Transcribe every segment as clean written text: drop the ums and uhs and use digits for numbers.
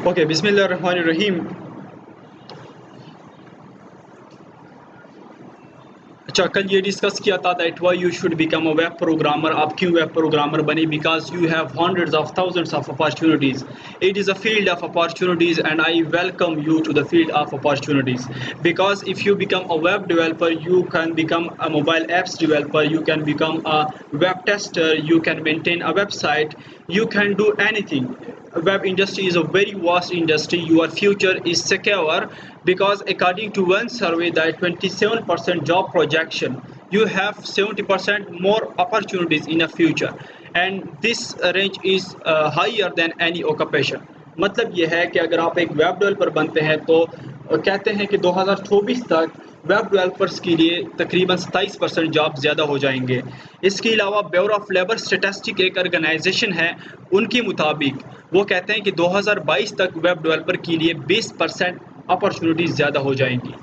Okay, बिस्मिल्लाहिर्रहमानिर्रहीम। अच्छा, कल ये डिस्कस किया था that why you should become a web programmer. आप क्यों वेब प्रोग्रामर बने? Because you have hundreds of thousands of opportunities. It is a field of opportunities and I welcome you to the field of opportunities, because if you become a web developer, you can become a mobile apps developer, you can become a web tester, you can maintain a website, you can do anything. Web industry is a very vast industry. Your future is secure, because according to one survey that 27% job projection, you have 70% more opportunities in the future, and this range is higher than any occupation. मतलब ये है कि अगर आप एक web developer बनते हैं तो कहते हैं कि 2024 तक वेब डेवलपर्स के लिए तकरीबन 27% जॉब ज़्यादा हो जाएंगे। इसके अलावा ब्यूरो ऑफ लेबर स्टैटिस्टिक एक ऑर्गेनाइजेशन है, उनके मुताबिक वो कहते हैं कि 2022 तक वेब डेवलपर के लिए 20% अपॉर्चुनिटीज़ ज़्यादा हो जाएंगी।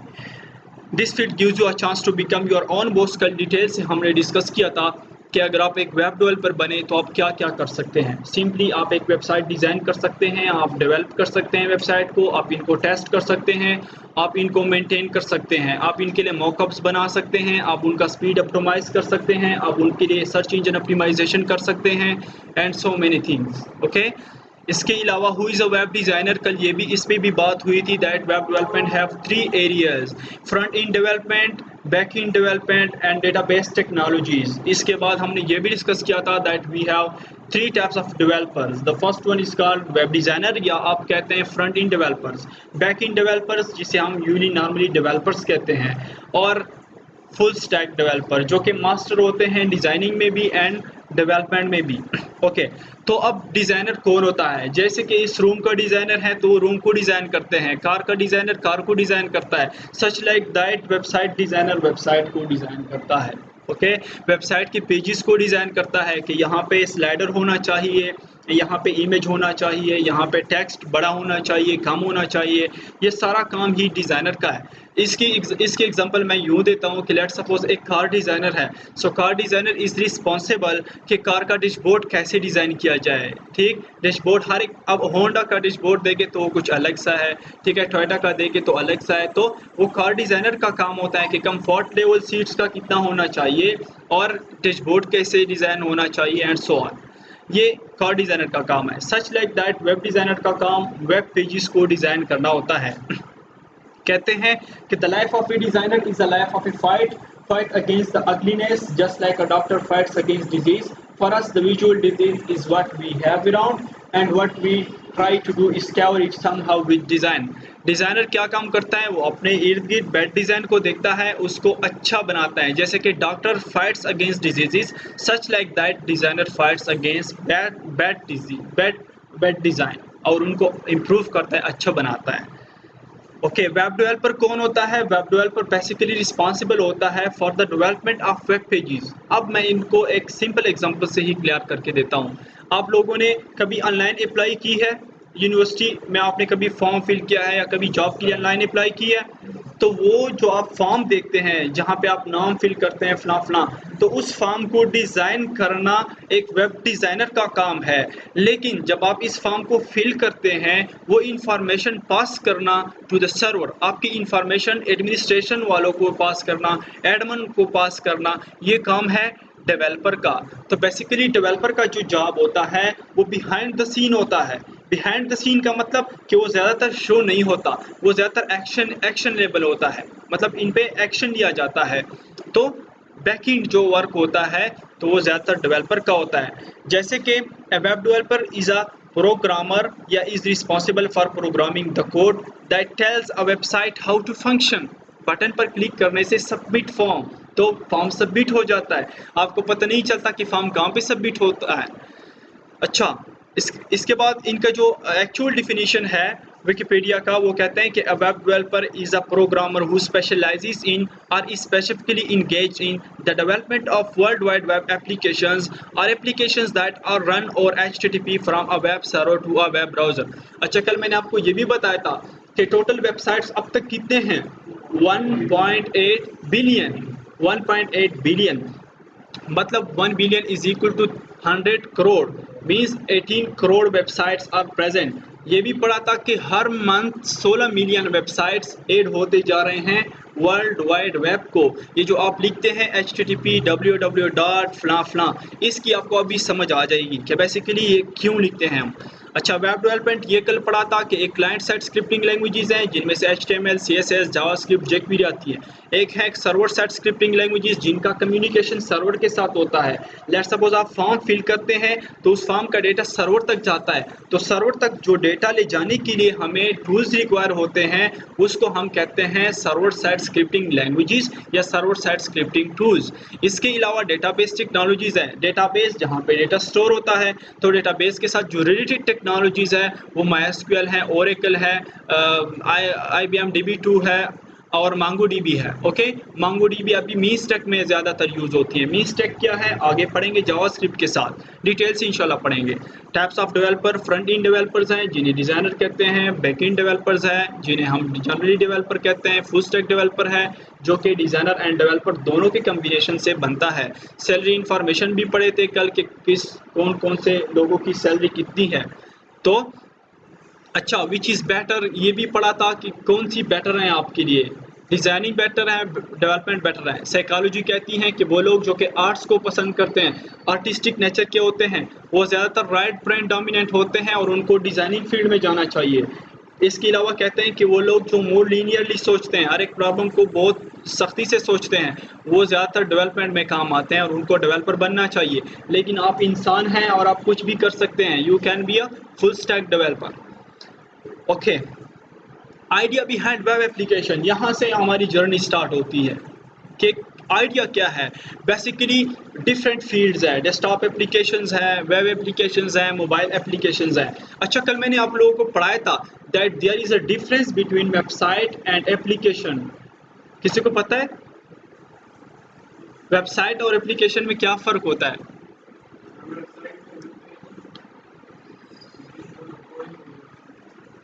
This field gives you a chance to become your own boss. कल डिटेल से हमने डिस्कस किया था कि अगर आप एक वेब डेवलपर बने तो आप क्या क्या कर सकते हैं। सिंपली आप एक वेबसाइट डिज़ाइन कर सकते हैं, आप डेवलप कर सकते हैं वेबसाइट को, आप इनको टेस्ट कर सकते हैं, आप इनको मेंटेन कर सकते हैं, आप इनके लिए मॉकअप्स बना सकते हैं, आप उनका स्पीड ऑप्टिमाइज कर सकते हैं, आप उनके लिए सर्च इंजन ऑप्टिमाइजेशन कर सकते हैं, and so many things. Okay, इसके अलावा who is a web designer, कल ये भी इस पे भी बात हुई थी that web development have 3 areas: front end development, back end development and database technologies. इसके बाद हमने ये भी डिस्कस किया था that we have 3 types of developers. The first one is called web designer, या आप कहते हैं front end developers, back in developers जिसे हम नॉर्मली डेवलपर्स कहते हैं, और फुल स्टैक डेवलपर जो कि मास्टर होते हैं डिज़ाइनिंग में भी एंड डेवलपमेंट में भी। ओके, तो अब डिज़ाइनर कौन होता है? जैसे कि इस रूम का डिज़ाइनर है तो रूम को डिज़ाइन करते हैं, कार का डिज़ाइनर कार को डिज़ाइन करता है, such like that website designer website को डिज़ाइन करता है। ओके, वेबसाइट के पेजेस को डिज़ाइन करता है कि यहाँ पे स्लाइडर होना चाहिए, यहाँ पे इमेज होना चाहिए, यहाँ पे टेक्स्ट बड़ा होना चाहिए, कम होना चाहिए, ये सारा काम ही डिज़ाइनर का है। इसकी एग्जांपल मैं यूँ देता हूँ कि लेट सपोज एक कार डिज़ाइनर है, so car designer is responsible कि कार का डैशबोर्ड कैसे डिज़ाइन किया जाए। ठीक, डैशबोर्ड हर एक, अब होंडा का डैशबोर्ड देंगे तो कुछ अलग सा है, ठीक है, टोयोटा का देंगे तो अलग सा है। तो वो कार डिज़ाइनर का काम होता है कि कंफर्ट लेवल सीट्स का कितना होना चाहिए और डैशबोर्ड कैसे डिज़ाइन होना चाहिए एंड सो ऑन। ये कार डिज़ाइनर का काम है। Such like that web designer का काम वेब पेजेस को डिज़ाइन करना होता है। कहते हैं कि the life of a designer is the life of a fight against the ugliness just like a doctor fights against disease. For us the visual disease is what we have around and what we try to do is cover it somehow with design. Designer क्या काम करता है? वो अपने इर्द गिर्द bad design को देखता है, उसको अच्छा बनाता है। जैसे कि doctor fights against diseases, such like that designer fights against bad design और उनको इम्प्रूव करता है, अच्छा बनाता है। ओके, वेब डेवलपर कौन होता है? वेब डेवलपर बेसिकली रिस्पॉन्सिबल होता है for the development of web pages. अब मैं इनको एक सिंपल एग्जांपल से ही क्लियर करके देता हूँ। आप लोगों ने कभी ऑनलाइन अप्लाई की है? यूनिवर्सिटी में आपने कभी फॉर्म फिल किया है या कभी जॉब के लिए ऑनलाइन अप्लाई की है? तो वो जो आप फॉर्म देखते हैं जहाँ पे आप नाम फिल करते हैं फलां फलां, तो उस फॉर्म को डिज़ाइन करना एक वेब डिज़ाइनर का काम है। लेकिन जब आप इस फॉर्म को फिल करते हैं, वो इंफॉर्मेशन पास करना टू द सर्वर, आपकी इंफॉर्मेशन एडमिनिस्ट्रेशन वालों को पास करना, एडमिन को पास करना, ये काम है डेवलपर का। तो बेसिकली डेवलपर का जो जॉब होता है वो बिहाइंड द सीन होता है। बिहाइंड द सीन का मतलब कि वो ज़्यादातर शो नहीं होता, वो ज़्यादातर एक्शन लेवल होता है, मतलब इन पे एक्शन लिया जाता है। तो बैकएंड जो वर्क होता है तो वो ज़्यादातर डेवलपर का होता है। जैसे कि a web developer is a programmer या is responsible for programming the code that tells a website how to function. Button पर क्लिक करने से सबमिट फॉर्म, तो फॉर्म सबमिट हो जाता है, आपको पता नहीं चलता कि फॉर्म कहाँ पे सबमिट होता है। अच्छा, इसके बाद इनका जो एक्चुअल डिफिनीशन है विकिपीडिया का, वो कहते हैं कि a web developer is a programmer who specialises in और specifically engage in the development of world wide web applications और applications that are run over HTTP from a web server to a web browser. अच्छा, कल मैंने आपको ये भी बताया था कि टोटल वेबसाइट्स अब तक कितने हैं? 1.8 बिलियन। 1.8 बिलियन मतलब 1 billion is equal to 100 crore, means 18 crore websites are present ये भी पढ़ा था कि हर मंथ 16 मिलियन वेबसाइट्स ऐड होते जा रहे हैं वर्ल्ड वाइड वेब को। ये जो आप लिखते हैं HTTP www डॉट फला फला, इसकी आपको अभी समझ आ जाएगी कि बेसिकली ये क्यों लिखते हैं हम। अच्छा, वेब डेवलपमेंट ये कल पढ़ा था कि एक क्लाइंट साइड स्क्रिप्टिंग लैंग्वेजेस हैं जिनमें से HTML, CSS, जावास्क्रिप्ट, jQuery आती है। एक है सर्वर साइड स्क्रिप्टिंग लैंग्वेजेस जिनका कम्युनिकेशन सर्वर के साथ होता है। लेट्स सपोज आप फॉर्म फिल करते हैं तो उस फॉर्म का डेटा सर्वर तक जाता है, तो सर्वर तक जो डेटा ले जाने के लिए हमें टूल्स रिक्वायर होते हैं उसको हम कहते हैं सर्वर साइड स्क्रिप्टिंग लैंग्वेजेस या सर्वर साइड स्क्रिप्टिंग टूल्स। इसके अलावा डेटाबेस टेक्नोलॉजीज है, डेटाबेस जहाँ पे डेटा स्टोर होता है, तो डेटाबेस के साथ जो रिलेटेड टेक्नोलॉजीज है वो MySQL है, ओरेकल है, IBM DB2 है और MongoDB है। ओके, MongoDB अभी मी स्टैक में ज़्यादातर यूज़ होती है। मी स्टैक क्या है आगे पढ़ेंगे, जावास्क्रिप्ट के साथ डिटेल से इंशाल्लाह पढ़ेंगे। Types of developer, front end developers हैं जिन्हें डिज़ाइनर कहते हैं, बैक एंड डेवलपर्स हैं जिन्हें हम जनरली डेवलपर कहते हैं, फुल स्टैक डेवलपर है जो कि डिज़ाइनर एंड डेवलपर दोनों के कम्बिनेशन से बनता है। सैलरी इन्फॉर्मेशन भी पढ़े थे कल के किस कौन कौन से लोगों की सैलरी कितनी है। तो अच्छा, विच इज़ बेटर ये भी पढ़ा था कि कौन सी बेटर है आपके लिए, डिज़ाइनिंग बेटर है, डेवलपमेंट बेटर है। साइकोलॉजी कहती हैं कि वो लोग जो कि आर्ट्स को पसंद करते हैं, आर्टिस्टिक नेचर के होते हैं, वो ज़्यादातर राइट ब्रेन डोमिनेंट होते हैं और उनको डिज़ाइनिंग फील्ड में जाना चाहिए। इसके अलावा कहते हैं कि वो लोग जो मोर लीनियरली सोचते हैं, हर एक प्रॉब्लम को बहुत सख्ती से सोचते हैं, वो ज़्यादातर डेवलपमेंट में काम आते हैं और उनको डेवलपर बनना चाहिए। लेकिन आप इंसान हैं और आप कुछ भी कर सकते हैं, you can be a full stack developer. Okay, idea behind web application, यहाँ से हमारी जर्नी स्टार्ट होती है कि आइडिया क्या है। बेसिकली डिफरेंट फील्ड्स है, डेस्कटॉप एप्लीकेशंस है, वेब एप्लीकेशंस है, मोबाइल एप्लीकेशंस है। अच्छा, कल मैंने आप लोगों को पढ़ाया था that there is a difference between website and application. किसी को पता है वेबसाइट और एप्लीकेशन में क्या फ़र्क होता है?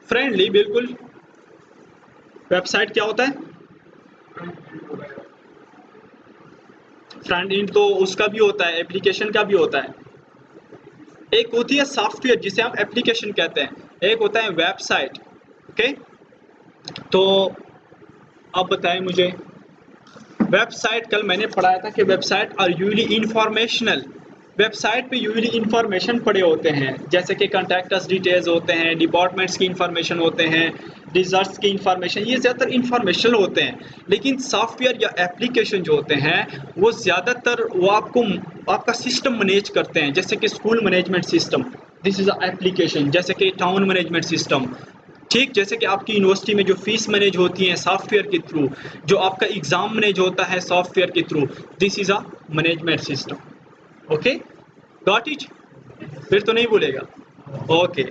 फ्रेंडली, बिल्कुल। वेबसाइट क्या होता है? फ्रंट एंड तो उसका भी होता है, एप्लीकेशन का भी होता है। एक होती है सॉफ्टवेयर जिसे हम एप्लीकेशन कहते हैं, एक होता है वेबसाइट। ओके, तो अब बताएं मुझे, वेबसाइट कल मैंने पढ़ाया था कि website R usually informational. Website पे यूजली इंफॉर्मेशन पड़े होते हैं, जैसे कि कॉन्टैक्ट डिटेल्स होते हैं, डिपार्टमेंट्स की इंफॉर्मेशन होते हैं, डिजर्ट्स की इंफॉर्मेशन, ये ज़्यादातर इंफॉर्मेशनल होते हैं। लेकिन सॉफ्टवेयर या एप्लीकेशन जो होते हैं वो ज़्यादातर वो आपको आपका सिस्टम मैनेज करते हैं, जैसे कि school management system, this is a application. जैसे कि टाउन मैनेजमेंट सिस्टम, ठीक, जैसे कि आपकी यूनिवर्सिटी में जो फीस मैनेज होती है सॉफ्टवेयर के थ्रू, जो आपका एग्ज़ाम मैनेज होता है सॉफ्टवेयर के through, this is a management system. Okay, got it? फिर तो नहीं बोलेगा। ओके,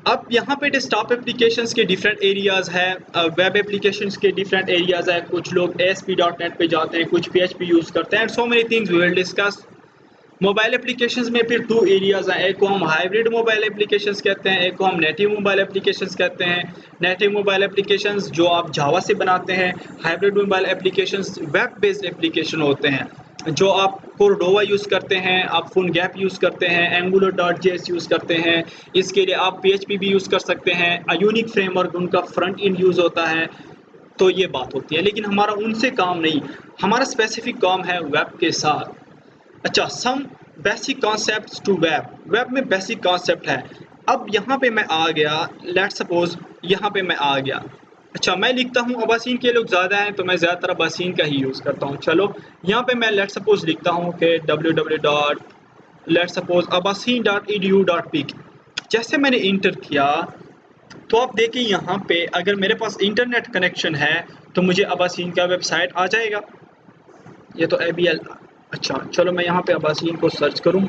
अब यहाँ पे डेस्कटॉप एप्लीकेशंस के डिफरेंट एरियाज़ है, वेब एप्लीकेशंस के डिफरेंट एरियाज़ है। कुछ लोग ASP.NET पे जाते हैं, कुछ PHP यूज़ करते हैं, and so many things we will discuss. Mobile applications में फिर टू एरियाज़ हैं, एक को हम हाइब्रिड मोबाइल एप्लीकेशंस कहते हैं, एक को हम नेटिव मोबाइल एप्लीकेशंस कहते हैं। नेटिव मोबाइल एप्लीकेशंस जो आप जावा से बनाते हैं, hybrid mobile applications web based application होते हैं जो आप कोर्डोवा यूज़ करते हैं, आप फोनगैप यूज़ करते हैं, Angular.js यूज़ करते हैं, इसके लिए आप PHP भी यूज़ कर सकते हैं, यूनिक फ्रेमवर्क उनका फ्रंट एंड यूज़ होता है। तो ये बात होती है, लेकिन हमारा उनसे काम नहीं, हमारा स्पेसिफिक काम है वेब के साथ। अच्छा, some basic concepts to web, web में बेसिक कॉन्सेप्ट है। अब यहाँ पे मैं आ गया, लेट्स सपोज यहाँ पे मैं आ गया। अच्छा, मैं लिखता हूँ, अबासीन के लोग ज़्यादा हैं तो मैं ज़्यादातर अबासीन का ही यूज़ करता हूँ। चलो, यहाँ पे मैं लेट्स सपोज लिखता हूँ कि www.abasin.edu.pk। जैसे मैंने इंटर किया तो आप देखें यहाँ पे अगर मेरे पास इंटरनेट कनेक्शन है तो मुझे अबासीन का वेबसाइट आ जाएगा। ये तो ABL। अच्छा, चलो मैं यहाँ पे अबासीन को सर्च करूँ,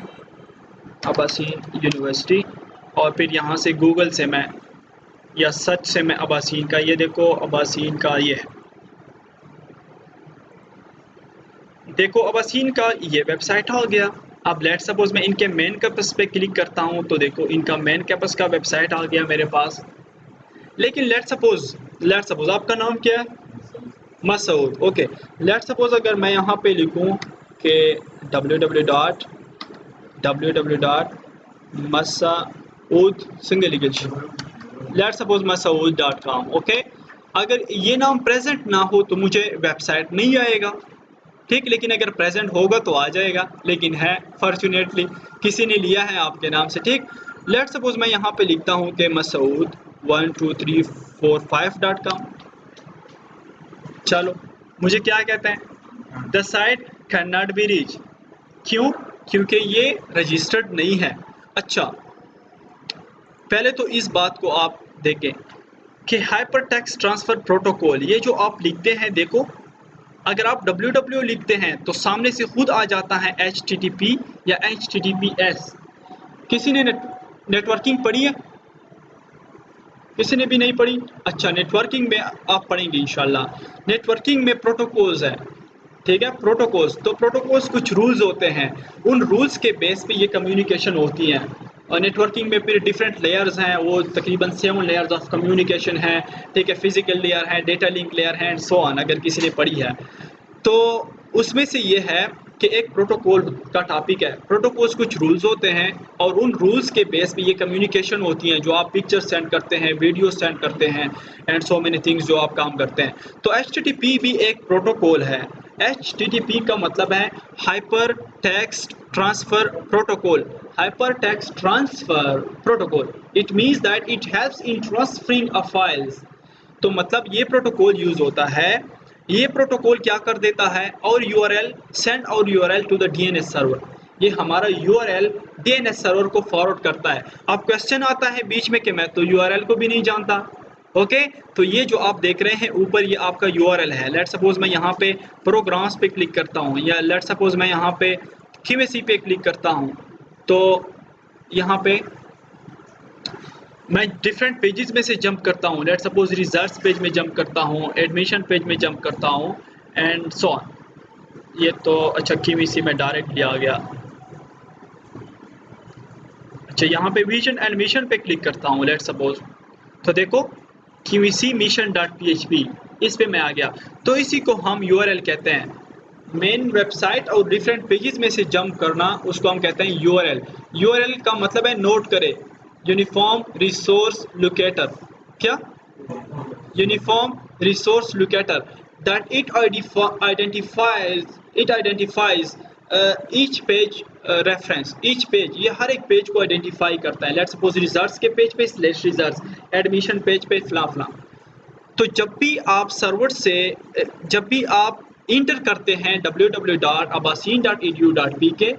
अबासीन यूनिवर्सिटी, और फिर यहाँ से गूगल से मैं या सर्च से मैं अबासीन का, ये देखो अबासीन का ये है, देखो अबासीन का ये वेबसाइट आ गया। अब लेट्स सपोज मैं इनके मेन कैंपस पे क्लिक करता हूँ तो देखो इनका मेन कैंपस का वेबसाइट आ गया मेरे पास। लेकिन लेट्स सपोज आपका नाम क्या है? मसूद। ओके, लेट्स सपोज अगर मैं यहाँ पे लिखूँ कि www.masoud single English let's suppose masoud.com। Okay, अगर ये नाम प्रेजेंट ना हो तो मुझे वेबसाइट नहीं आएगा, ठीक, लेकिन अगर प्रेजेंट होगा तो आ जाएगा, लेकिन है फॉर्चुनेटली किसी ने लिया है आपके नाम से, ठीक। लेट्स सपोज मैं यहाँ पे लिखता हूँ कि masoud 12345.com। चलो, मुझे क्या कहते हैं, the site can not be reach. क्यों? क्योंकि ये रजिस्टर्ड नहीं है। अच्छा, पहले तो इस बात को आप देखें कि हाइपर टेक्स्ट ट्रांसफर प्रोटोकॉल, ये जो आप लिखते हैं, देखो अगर आप www लिखते हैं तो सामने से खुद आ जाता है HTTP या HTTPS। किसी ने नेटवर्किंग पढ़ी है? किसी ने भी नहीं पढ़ी? अच्छा, नेटवर्किंग में आप पढ़ेंगे इंशाल्लाह। नेटवर्किंग में प्रोटोकॉल्स है, ठीक है, प्रोटोकॉल्स। तो प्रोटोकॉल्स कुछ रूल्स होते हैं, उन रूल्स के बेस पे ये कम्युनिकेशन होती है। और नेटवर्किंग में फिर डिफरेंट लेयर्स हैं, वो तकरीबन 7 लेयर्स ऑफ कम्युनिकेशन है, ठीक है, फिजिकल लेयर है, डेटा लिंक लेयर है एंड सो ऑन, अगर किसी ने पढ़ी है तो। उसमें से ये है कि एक प्रोटोकॉल का टॉपिक है। प्रोटोकॉल्स कुछ रूल्स होते हैं और उन रूल्स के बेस पे ये कम्युनिकेशन होती हैं, जो आप पिक्चर सेंड करते हैं, वीडियो सेंड करते हैं एंड सो मेनी थिंग्स जो आप काम करते हैं। तो HTTP भी एक प्रोटोकॉल है। HTTP का मतलब है hyper text transfer protocol. Hyper text transfer protocol, it means that it helps in transferring a files. तो मतलब ये प्रोटोकॉल यूज होता है। ये प्रोटोकॉल क्या कर देता है, और URL send our URL to the DNS server. ये हमारा यूआरएल डीएनएस सर्वर को फॉरवर्ड करता है। अब क्वेश्चन आता है बीच में कि मैं तो यूआरएल को भी नहीं जानता। ओके, तो ये जो आप देख रहे हैं ऊपर, ये आपका यूआरएल है। लेट सपोज मैं यहाँ पे प्रोग्राम्स पे क्लिक करता हूँ, या लेट सपोज मैं यहाँ पे QAC पे क्लिक करता हूँ, तो यहाँ पे मैं डिफरेंट पेजेस में से जंप करता हूँ। लेट सपोज रिजल्ट्स पेज में जंप करता हूँ, एडमिशन पेज में जंप करता हूँ एंड सो ऑन। ये तो अच्छा QVC में डायरेक्टली आ गया। अच्छा, यहाँ पे विजन एंड मिशन पे क्लिक करता हूँ लेट सपोज, तो देखो QVC mission.php, इस पे मैं आ गया। तो इसी को हम URL कहते हैं। मेन वेबसाइट और डिफरेंट पेजेस में से जंप करना, उसको हम कहते हैं URL। URL का मतलब है, नोट करें, यूनिफॉर्म रिसोर्स लोकेटर। क्या? Uniform resource locator, that it identifies each page reference, each page, ये हर एक पेज को आइडेंटिफाई करता है। लेट्स सपोज रिजल्ट्स के पेज पे स्लैश रिजल्ट्स, एडमिशन पेज पे फला फला। तो जब भी आप सर्वर से जब भी आप इंटर करते हैं www.abasin.edu.bk,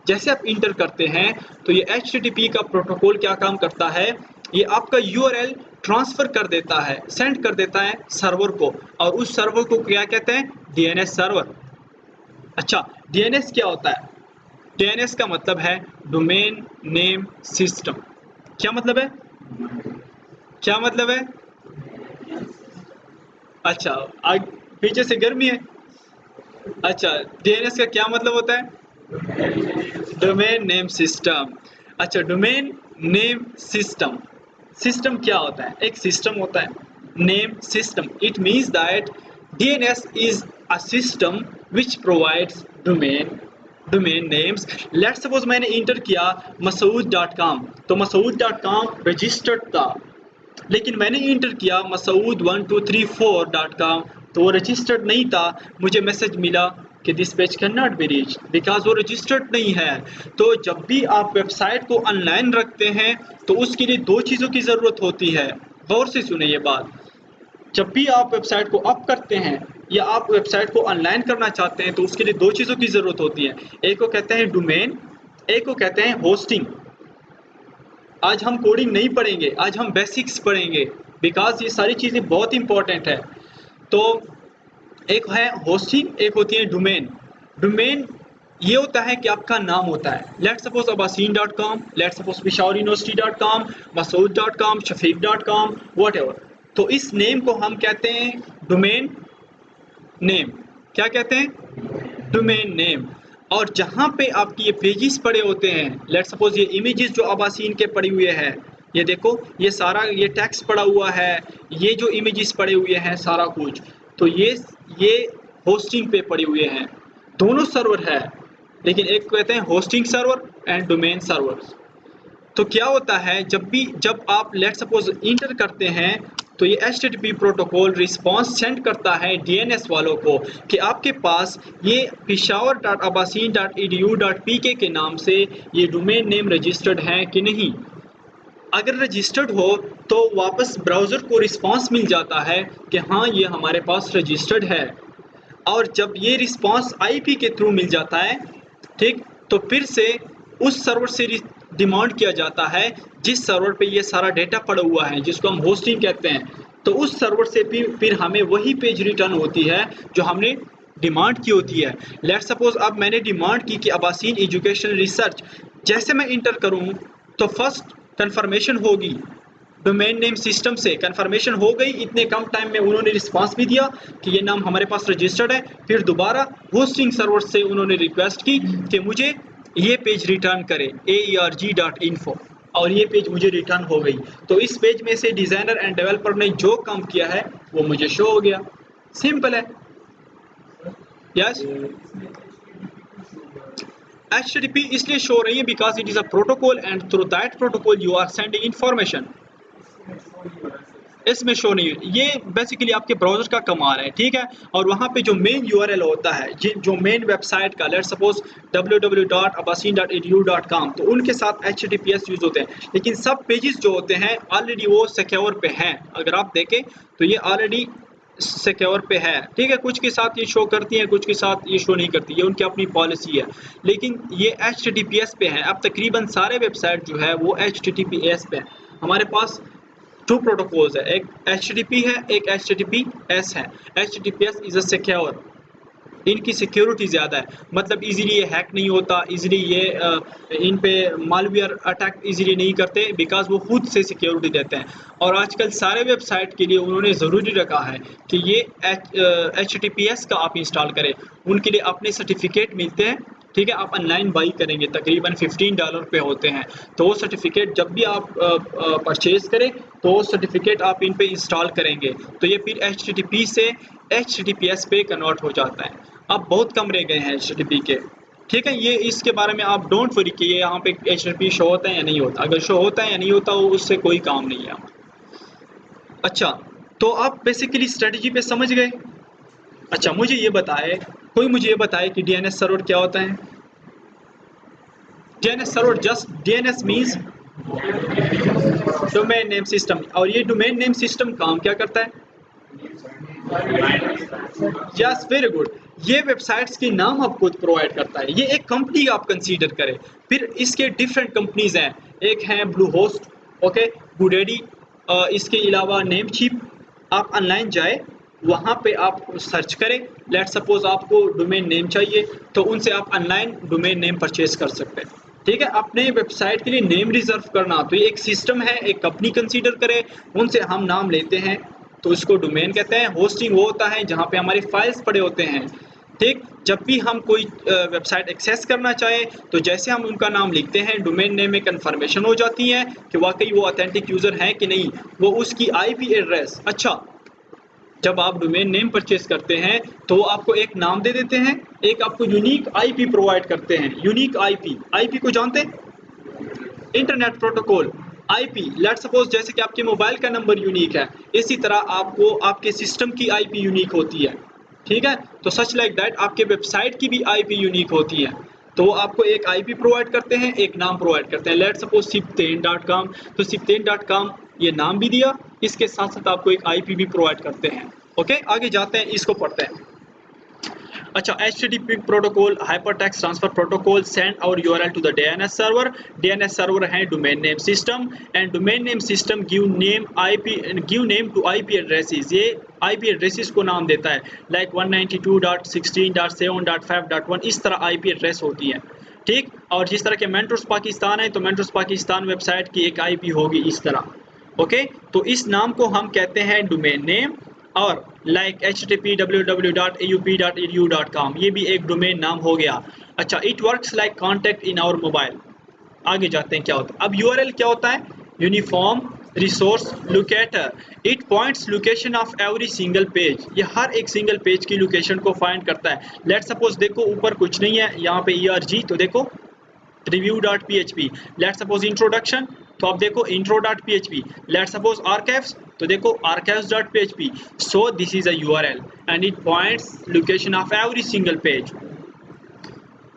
जैसे आप इंटर करते हैं तो ये HTTP का प्रोटोकॉल क्या काम करता है, ये आपका URL ट्रांसफर कर देता है, सेंड कर देता है सर्वर को, और उस सर्वर को क्या कहते हैं, DNS सर्वर। अच्छा, DNS क्या होता है? DNS का मतलब है डोमेन नेम सिस्टम। क्या मतलब है? क्या मतलब है? अच्छा, आग पीछे से गर्मी है। अच्छा, DNS का क्या मतलब होता है? Domain name system. अच्छा, डोमेन नेम सिस्टम, सिस्टम क्या होता है? एक सिस्टम होता है name system. It means that DNS is a system which provides domain names. Let suppose मैंने इंटर किया masoud.com, तो masoud.com रजिस्टर्ड था, लेकिन मैंने इंटर किया masoud1234.com, तो वो रजिस्टर्ड नहीं था। मुझे मैसेज मिला कि this page can not be reach because वो रजिस्टर्ड नहीं है। तो जब भी आप वेबसाइट को ऑनलाइन रखते हैं तो उसके लिए दो चीज़ों की ज़रूरत होती है। गौर से सुने ये बात, जब भी आप वेबसाइट को अप करते हैं या आप वेबसाइट को ऑनलाइन करना चाहते हैं तो उसके लिए दो चीज़ों की ज़रूरत होती है। एक को कहते हैं डोमेन, एक को कहते हैं होस्टिंग। आज हम कोडिंग नहीं पढ़ेंगे, आज हम बेसिक्स पढ़ेंगे, बिकॉज ये सारी चीज़ें बहुत इंपॉर्टेंट है। तो एक है होस्टिंग, एक होती है डोमेन। डोमेन ये होता है कि आपका नाम होता है। Let suppose abasin.com, let suppose pishauruniversity.com, masoud.com, shafiq.com, whatever। तो इस नेम को हम कहते हैं डोमेन नेम। क्या कहते हैं? Domain name. और जहाँ पे आपकी ये पेजेस पड़े होते हैं, लेट सपोज ये इमेजेस जो अबासीन के पड़े हुए हैं, ये देखो ये सारा ये टेक्स्ट पड़ा हुआ है, ये जो इमेजेस पड़े हुए हैं सारा कुछ, तो ये होस्टिंग पे पड़े हुए हैं। दोनों सर्वर है, लेकिन एक कहते हैं hosting server and domain server. तो क्या होता है जब आप लेट सपोज इंटर करते हैं तो ये HTTP प्रोटोकॉल रिस्पांस सेंड करता है DNS वालों को कि आपके पास ये peshawar.abasin.edu.pk के नाम से ये डोमेन नेम रजिस्टर्ड है कि नहीं। अगर रजिस्टर्ड हो तो वापस ब्राउज़र को रिस्पांस मिल जाता है कि हाँ ये हमारे पास रजिस्टर्ड है। और जब ये रिस्पांस IP के थ्रू मिल जाता है, ठीक, तो फिर से उस सर्वर से डिमांड किया जाता है जिस सर्वर पे ये सारा डेटा पड़ा हुआ है, जिसको हम होस्टिंग कहते हैं। तो उस सर्वर से फिर हमें वही पेज रिटर्न होती है जो हमने डिमांड की होती है। लेट्स सपोज अब मैंने डिमांड की कि अबासीन एजुकेशन रिसर्च, जैसे मैं इंटर करूं तो फर्स्ट कंफर्मेशन होगी डोमेन नेम सिस्टम से, कंफर्मेशन हो गई, इतने कम टाइम में उन्होंने रिस्पांस भी दिया कि ये नाम हमारे पास रजिस्टर्ड है। फिर दोबारा होस्टिंग सर्वर से उन्होंने रिक्वेस्ट की कि मुझे ये पेज रिटर्न करे aerg.info, और ये पेज मुझे रिटर्न हो गई। तो इस पेज में से डिज़ाइनर एंड डेवलपर ने जो काम किया है वो मुझे शो हो गया। सिंपल है। यस, HTTP इसलिए शो हो रही है because it is a protocol and through that protocol you are sending information. इसमें शो नहीं है, ये बेसिकली आपके ब्राउज़र का कमाल है, ठीक है। और वहाँ पे जो मेन URL होता है, जो मेन वेबसाइट का, लेट्स सपोज www.abasin.edu.com, तो उनके साथ HTTPS यूज़ होते हैं। लेकिन सब पेजेस जो होते हैं ऑलरेडी वो सिक्योर पे हैं। अगर आप देखें तो ये ऑलरेडी सिक्योर पे है, ठीक है। कुछ के साथ ये शो करती हैं, कुछ के साथ ये शो नहीं करती, ये उनकी अपनी पॉलिसी है। लेकिन ये HTTPS पे है। अब तकरीबन सारे वेबसाइट जो है वो HTTPS पे है। हमारे पास टू प्रोटोकॉल्स है, एक HTTP है, एक HTTPS है। HTTPS इज अ सिक्योर, इनकी सिक्योरिटी ज़्यादा है, मतलब इजीली ये हैक नहीं होता, इजीली ये इन पे मालवेयर अटैक इजीली नहीं करते बिकॉज वो खुद से सिक्योरिटी देते हैं। और आजकल सारे वेबसाइट के लिए उन्होंने ज़रूरी रखा है कि ये HTTPS का आप इंस्टॉल करें। उनके लिए अपने सर्टिफिकेट मिलते हैं, ठीक है। आप ऑनलाइन बाई करेंगे, तकरीबन $15 पे होते हैं। तो वो सर्टिफिकेट जब भी आप परचेज करें तो वो सर्टिफिकेट आप इन पे इंस्टॉल करेंगे तो ये फिर HTTP से HTTPS पे कन्वर्ट हो जाता है। अब बहुत कम रह गए हैं HTTP के, ठीक है। ये इसके बारे में आप डोंट वरी कि ये यहाँ पे HTTP शो होता है या नहीं होता। अगर शो होता है या नहीं होता वो उससे कोई काम नहीं है। अच्छा, तो आप बेसिकली स्ट्रेटजी पे समझ गए। अच्छा, मुझे ये बताए, कोई मुझे ये बताए कि DNS सर्वर क्या होता है। DNS server, just DNS means domain name system. और ये डोमेन नेम सिस्टम काम क्या करता है। Yes, very good. ये वेबसाइट्स के नाम आपको प्रोवाइड करता है। ये एक कंपनी आप कंसीडर करें। फिर इसके डिफरेंट कंपनीज हैं, एक है ब्लू होस्ट, ओके, GoDaddy, इसके अलावा नेमचीप। आप ऑनलाइन जाए, वहाँ पे आप सर्च करें, लेट सपोज आपको डोमेन नेम चाहिए तो उनसे आप ऑनलाइन डोमेन नेम परचेज कर सकते हैं, ठीक है। अपने वेबसाइट के लिए नेम रिजर्व करना तो ये एक सिस्टम है, एक कंपनी कंसीडर करें, उनसे हम नाम लेते हैं तो उसको डोमेन कहते हैं। होस्टिंग वो होता है जहाँ पे हमारी फाइल्स पड़े होते हैं, ठीक। जब भी हम कोई वेबसाइट एक्सेस करना चाहें तो जैसे हम उनका नाम लिखते हैं, डोमेन नेम में कंफर्मेशन हो जाती है कि वाकई वो ऑथेंटिक यूज़र है कि नहीं, वो उसकी IP एड्रेस। अच्छा, जब आप डोमेन नेम परचेज करते हैं तो वो आपको एक नाम दे देते हैं, एक आपको यूनिक IP प्रोवाइड करते हैं। यूनिक IP को जानते हैं, internet protocol IP। Let suppose जैसे कि आपके मोबाइल का नंबर यूनिक है, इसी तरह आपको आपके सिस्टम की IP यूनिक होती है, ठीक है। तो सच लाइक दैट आपके वेबसाइट की भी IP यूनिक होती है। तो वो आपको एक IP प्रोवाइड करते हैं, एक नाम प्रोवाइड करते हैं। लेट सपोज siptain.com, तो siptain.com ये नाम भी दिया, इसके साथ साथ आपको एक IP भी प्रोवाइड करते हैं। ओके, आगे जाते हैं, इसको पढ़ते हैं। अच्छा, HTTP protocol, hypertext transfer protocol, send और URL to the DNS server. DNS server है domain name system and domain name system give name to IP addresses. ये IP एड्रेसेस को नाम देता है, लाइक 192.16.7.5.1 इस तरह IP एड्रेस होती है, ठीक। और जिस तरह के मेंटोर्स पाकिस्तान है तो मेंटोर्स पाकिस्तान वेबसाइट की एक IP होगी इस तरह, ओके। तो इस नाम को हम कहते हैं डोमेन नेम। और लाइक HTTP www.aup.edu.com ये भी एक डोमेन नाम हो गया। अच्छा, it works like contact in our mobile. आगे जाते हैं क्या होता है। अब URL क्या होता है, uniform resource locator. It points location of every single page, ये हर एक सिंगल पेज की लोकेशन को फाइंड करता है। लेट सपोज देखो ऊपर कुछ नहीं है, यहाँ पे ERG, तो देखो review.php, लेट्स सपोज इंट्रोडक्शन, तो आप देखो intro.php, लेट्स सपोज आर्काइव्स, तो देखो archives.php. So this is a URL and it points location of every single page.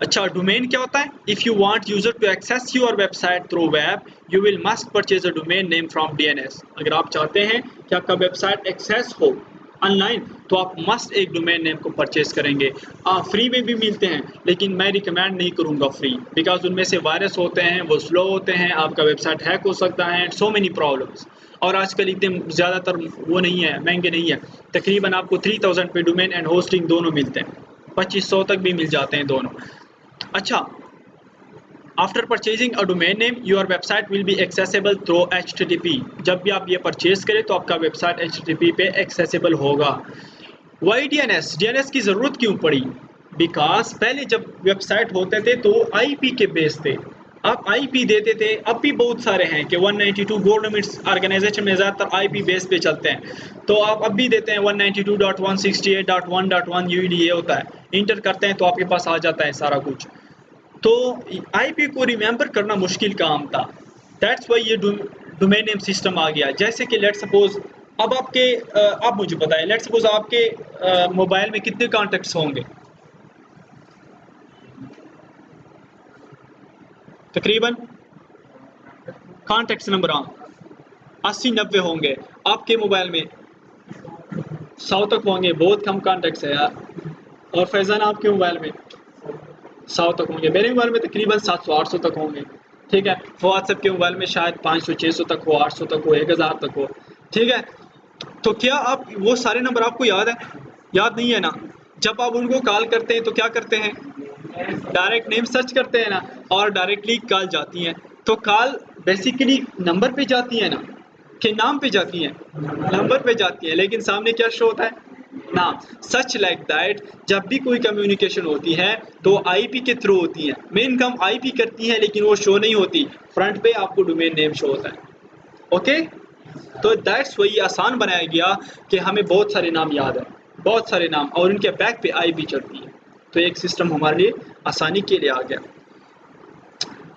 अच्छा, डोमेन क्या होता है? If you want user to access your website through web you will must purchase a domain name from DNS. अगर आप चाहते हैं कि आपका वेबसाइट एक्सेस हो ऑनलाइन तो आप मस्ट एक डोमेन नेम को परचेज करेंगे. फ्री में भी मिलते हैं लेकिन मैं रिकमेंड नहीं करूंगा फ्री, बिकॉज उनमें से वायरस होते हैं, वो स्लो होते हैं, आपका वेबसाइट हैक हो सकता है, सो मेनी प्रॉब्लम्स. और आजकल इतने ज़्यादातर वो नहीं है, महंगे नहीं है. तकरीबन आपको 3000 पे डोमेन एंड होस्टिंग दोनों मिलते हैं, 2500 तक भी मिल जाते हैं दोनों. अच्छा, after purchasing a domain name your website will be accessible through HTTP. जब भी आप ये परचेज करें तो आपका वेबसाइट HTTP पे एक्सेसिबल होगा. वाई DNS की ज़रूरत क्यों पड़ी? बिकॉज पहले जब वेबसाइट होते थे तो IP के बेस थे, आप IP देते थे. अब भी बहुत सारे हैं कि 192 गवर्नमेंट ऑर्गेनाइजेशन में ज़्यादातर IP बेस पे चलते हैं, तो आप अब भी देते हैं 192.168.1.1 UEDA होता है, इंटर करते हैं तो आपके पास आ जाता है सारा कुछ. तो IP को रिमेंबर करना मुश्किल काम था. दैट्स वाई ये डोमेन नेम सिस्टम आ गया. जैसे कि लेट्स सपोज अब आप मुझे बताएं, लेट्स सपोज आपके मोबाइल में कितने कॉन्टेक्ट्स होंगे? तकरीबन कॉन्टेक्ट्स नंबर 80-90 होंगे. आपके मोबाइल में 100 तक होंगे. बहुत कम कॉन्टेक्ट्स है यार. और फैजान आपके मोबाइल में 100 तक होंगे. मेरे मोबाइल में तकरीबन 700-800 तक होंगे. ठीक है, व्हाट्सएप के मोबाइल में शायद 500-600 तक हो, 800 तक हो, 1000 तक हो. ठीक है, तो क्या आप वो सारे नंबर आपको याद है? याद नहीं है ना. जब आप उनको कॉल करते हैं तो क्या करते हैं? डायरेक्ट नेम सर्च करते हैं ना, और डायरेक्टली कॉल जाती हैं. तो कॉल बेसिकली नंबर पे जाती है ना, कि नाम पे जाती हैं? नंबर पे जाती है, लेकिन सामने क्या शो होता है? नाम. सच लाइक दैट जब भी कोई कम्युनिकेशन होती है तो IP के थ्रू होती है. मेन काम IP करती है लेकिन वो शो नहीं होती, फ्रंट पे आपको डोमेन नेम शो होता है. ओके, तो दैट्स वही आसान बनाया गया कि हमें बहुत सारे नाम याद है, बहुत सारे नाम, और उनके बैक पे IP चढ़ती है. तो एक सिस्टम हमारे लिए आसानी के लिए आ गया.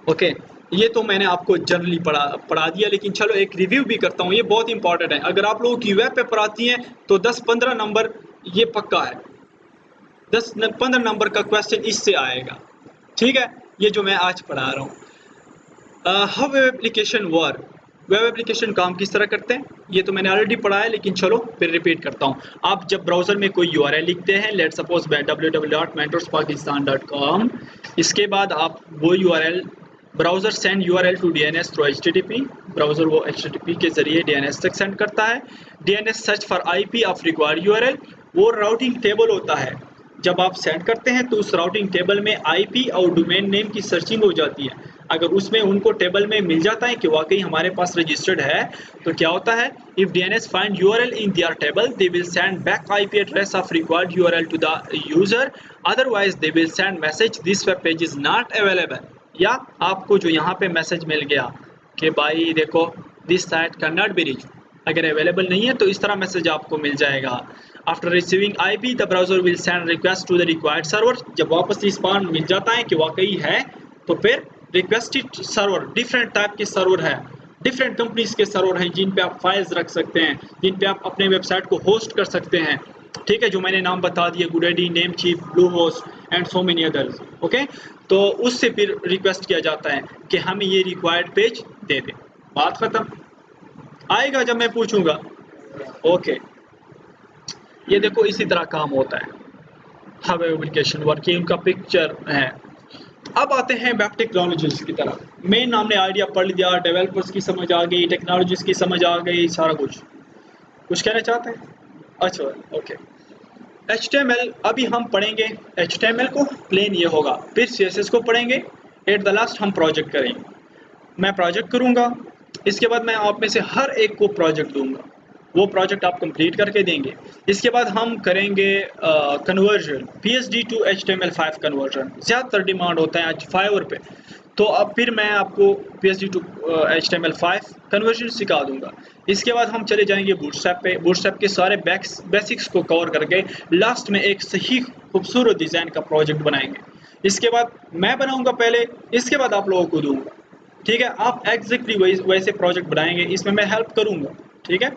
ओके, ये तो मैंने आपको जनरली पढ़ा दिया, लेकिन चलो एक रिव्यू भी करता हूँ, ये बहुत इंपॉर्टेंट है. अगर आप लोगों की वेब पेपर आती हैं तो 10-15 नंबर ये पक्का है, 10-15 नंबर का क्वेश्चन इससे आएगा. ठीक है, ये जो मैं आज पढ़ा रहा हूँ. How web application work, web application काम किस तरह करते हैं, ये तो मैंने ऑलरेडी पढ़ा है, लेकिन चलो फिर रिपीट करता हूँ. आप जब ब्राउज़र में कोई URL लिखते हैं, लेट सपोज www.mentorspakistan.com, इसके बाद आप वो URL browser send URL to DNS through HTTP. Browser वो HTTP के ज़रिए DNS तक सेंड करता है. DNS search for IP of required URL, वो राउटिंग टेबल होता है. जब आप सेंड करते हैं तो उस राउटिंग टेबल में IP और डोमेन नेम की सर्चिंग हो जाती है. अगर उसमें उनको टेबल में मिल जाता है कि वाकई हमारे पास रजिस्टर्ड है, तो क्या होता है? If DNS find URL in their table they will send back IP address of required URL to the user, otherwise they will send message this web page is not available. या आपको जो यहाँ पे मैसेज मिल गया कि भाई देखो this site can not be reach, अगर अवेलेबल नहीं है तो इस तरह मैसेज आपको मिल जाएगा. After receiving IP the browser will send request to the required server. जब वापस रिस्पॉन्ड मिल जाता है कि वाकई है, तो फिर रिक्वेस्टेड सर्वर, डिफरेंट टाइप के सर्वर है, डिफरेंट कंपनीज के सर्वर हैं जिन पे आप फाइल्स रख सकते हैं, जिन पे आप अपने वेबसाइट को होस्ट कर सकते हैं. ठीक है, जो मैंने नाम बता दिए, GoDaddy, Namecheap, Bluehost and so many others. Okay, तो उससे फिर रिक्वेस्ट किया जाता है कि हमें ये रिक्वायर्ड पेज दे दें. बात खत्म. आएगा जब मैं पूछूंगा. ओके, ये देखो इसी तरह काम होता है. हाउ एप्लीकेशन वर्किंग का पिक्चर है. अब आते हैं वेब टेक्नोलॉजीज की तरफ. मेन हमने आइडिया पढ़ लिया, डेवलपर्स की समझ आ गई, टेक्नोलॉजीज की समझ आ गई, सारा कुछ कहना चाहते हैं? अच्छा, ओके. HTML अभी हम पढ़ेंगे. HTML को प्लेन ये होगा, फिर CSS को पढ़ेंगे, एट द लास्ट हम प्रोजेक्ट करेंगे. मैं प्रोजेक्ट करूँगा, इसके बाद मैं आप में से हर एक को प्रोजेक्ट दूंगा, वो प्रोजेक्ट आप कंप्लीट करके देंगे. इसके बाद हम करेंगे conversion, PSD to HTML5 conversion. ज़्यादातर डिमांड होता है आज फाइवर पे, तो अब फिर मैं आपको PSD टू HTML5 कन्वर्जन सिखा दूंगा. इसके बाद हम चले जाएंगे बूटस्ट्रैप पे. बूटस्ट्रैप के सारे बेसिक्स को कवर करके लास्ट में एक सही खूबसूरत डिज़ाइन का प्रोजेक्ट बनाएंगे. इसके बाद मैं बनाऊंगा पहले, इसके बाद आप लोगों को दूंगा। ठीक है, आप एग्जैक्टली वैसे प्रोजेक्ट बनाएंगे, इसमें मैं हेल्प करूंगा। ठीक है।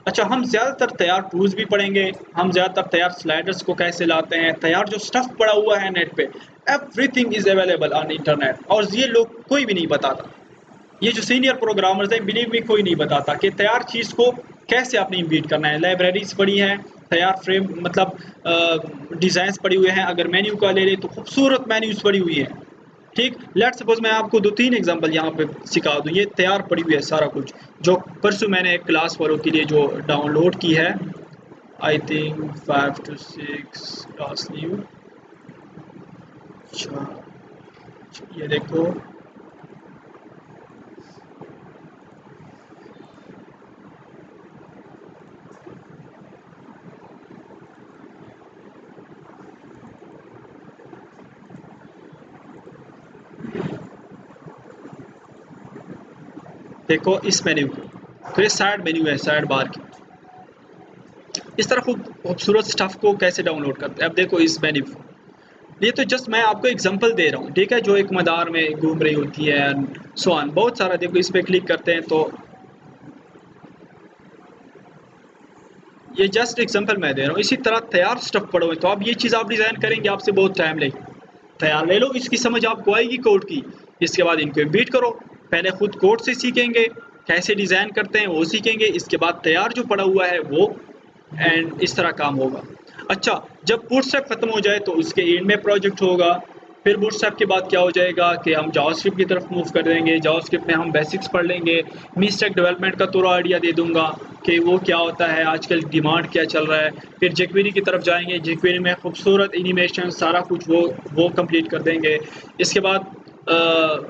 अच्छा, हम ज़्यादातर तैयार टूल्स भी पढ़ेंगे, हम ज़्यादातर तैयार स्लाइडर्स को कैसे लाते हैं, तैयार जो स्टफ पड़ा हुआ है नेट पे, everything is available on internet, और ये लोग कोई भी नहीं बताता। ये जो सीनियर प्रोग्रामर्स हैं, बिलीव मी, कोई नहीं बताता कि तैयार चीज़ को कैसे आपने इम्बीड करना है। लाइब्रेरीज पड़ी हैं, तैयार फ्रेम मतलब डिज़ाइंस पड़ी हुए हैं। अगर मेन्यू का ले लें तो खूबसूरत मेन्यूज पड़ी हुई हैं। ठीक, लेट सपोज मैं आपको 2-3 एग्जांपल यहाँ पे सिखा दूँ। ये तैयार पड़ी हुई है सारा कुछ, जो परसों मैंने एक क्लास वालों के लिए जो डाउनलोड की है, I think 5 to 6 class new. अच्छा, ये देखो, देखो इस मेन्यू को, तो ये साइड मेन्यू है, साइड बार की। इस तरह खूबसूरत स्टफ को कैसे डाउनलोड करते हैं। अब देखो इस मेन्यू को, ये तो जस्ट मैं आपको एग्जांपल दे रहा हूँ। ठीक है, जो एक मदार में घूम रही होती है, सो ऑन, बहुत सारा। देखो इस पे क्लिक करते हैं तो ये जस्ट एग्जांपल मैं दे रहा हूँ। इसी तरह तैयार स्टफ पढ़ो, तो आप ये चीज़ आप डिज़ाइन करेंगे, आपसे बहुत टाइम लगेगा। तैयार ले लो, इसकी समझ आपको आएगी कोड की। इसके बाद इनको बीट करो, पहले खुद कोड से सीखेंगे, कैसे डिज़ाइन करते हैं वो सीखेंगे, इसके बाद तैयार जो पड़ा हुआ है वो, एंड इस तरह काम होगा। अच्छा, जब बूटस्ट्रैप खत्म हो जाए तो उसके एंड में प्रोजेक्ट होगा। फिर बूटस्ट्रैप के बाद क्या हो जाएगा कि हम जावास्क्रिप्ट की तरफ मूव कर देंगे। जावास्क्रिप्ट में हम बेसिक्स पढ़ लेंगे, मीस्टेक डेवलपमेंट का थोड़ा आइडिया दे दूंगा कि वो क्या होता है, आजकल डिमांड क्या चल रहा है। फिर जेक्वेरी की तरफ जाएंगे, जेक्वेरी में खूबसूरत एनिमेशन सारा कुछ वो कंप्लीट कर देंगे। इसके बाद